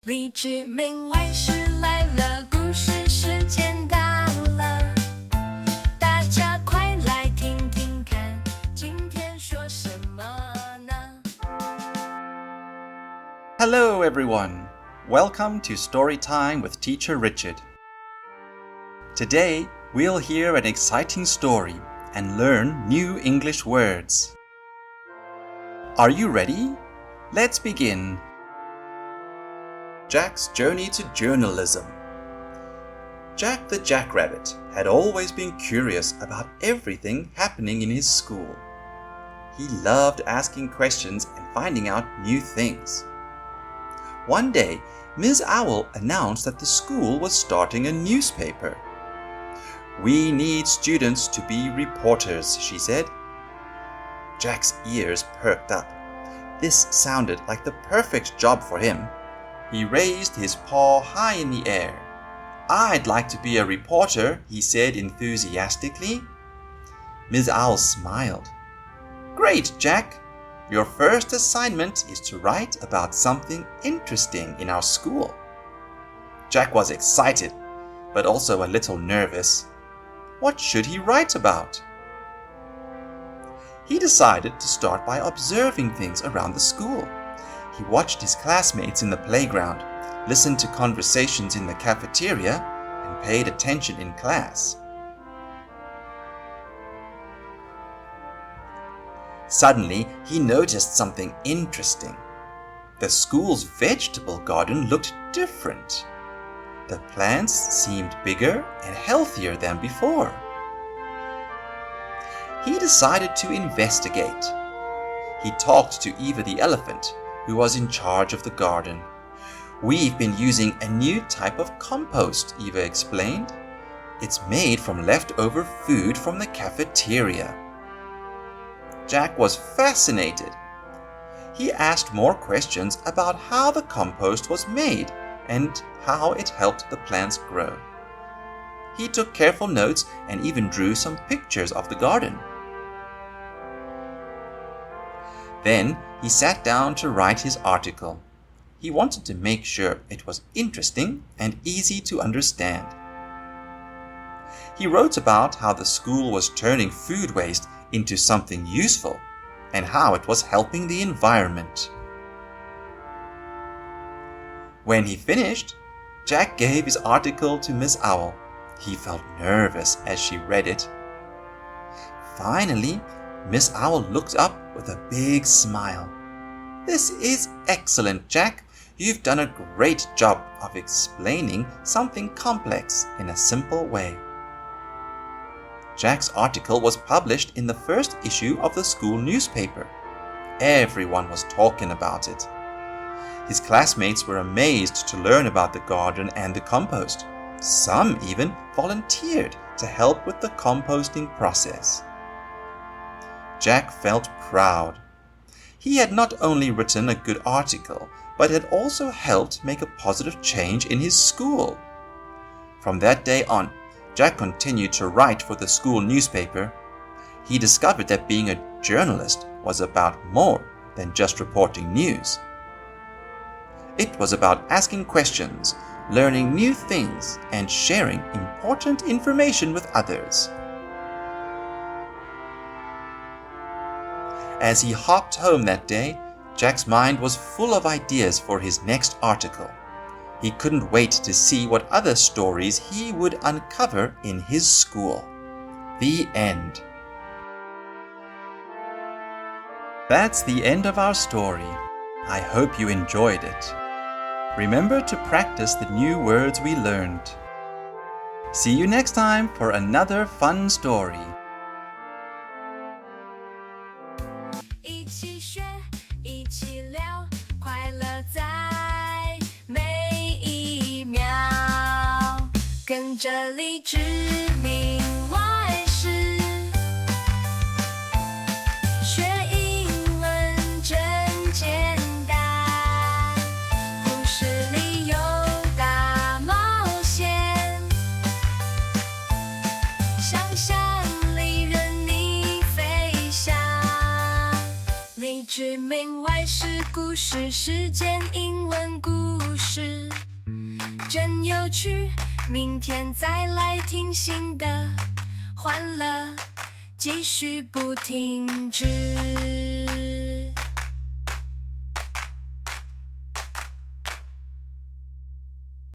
李之茗外师来了，故事时间到了，大家快来听听看，今天说什么呢？ Hello everyone, welcome to Storytime with Teacher Richard. Today, we'll hear an exciting story and learn new English words. Are you ready? Let's begin. Jack's journey to journalism. Jack the Jackrabbit had always been curious about everything happening in his school. He loved asking questions and finding out new things. One day, Ms. Owl announced that the school was starting a newspaper. "We need students to be reporters," she said. Jack's ears perked up. This sounded like the perfect job for him. He raised his paw high in the air. "I'd like to be a reporter," he said enthusiastically. Ms. Owl smiled. "Great, Jack. Your first assignment is to write about something interesting in our school." Jack was excited, but also a little nervous. What should he write about? He decided to start by observing things around the school. He watched his classmates in the playground, listened to conversations in the cafeteria, and paid attention in class. Suddenly, he noticed something interesting. The school's vegetable garden looked different. The plants seemed bigger and healthier than before. He decided to investigate. He talked to Eva the elephant, who was in charge of the garden. "We've been using a new type of compost," Eva explained. "It's made from leftover food from the cafeteria." Jack was fascinated. He asked more questions about how the compost was made and how it helped the plants grow. He took careful notes and even drew some pictures of the garden. Then he sat down to write his article. He wanted to make sure it was interesting and easy to understand. He wrote about how the school was turning food waste into something useful and how it was helping the environment. When he finished, Jack gave his article to Miss Owl. He felt nervous as she read it. Finally, Miss Owl looked up with a big smile. "This is excellent, Jack. You've done a great job of explaining something complex in a simple way." Jack's article was published in the first issue of the school newspaper. Everyone was talking about it. His classmates were amazed to learn about the garden and the compost. Some even volunteered to help with the composting process. Jack felt proud. He had not only written a good article, but had also helped make a positive change in his school. From that day on, Jack continued to write for the school newspaper. He discovered that being a journalist was about more than just reporting news. It was about asking questions, learning new things, and sharing important information with others. As he hopped home that day, Jack's mind was full of ideas for his next article. He couldn't wait to see what other stories he would uncover in his school. The end. That's the end of our story. I hope you enjoyed it. Remember to practice the new words we learned. See you next time for another fun story. 一起学，一起聊，快乐在每一秒。跟着李之茗外师，学英文真简单，故事里有大冒险，想象力任你飞翔。李之茗外师故事时间英文故事。真有趣，明天再来听新的欢乐，继续不停止。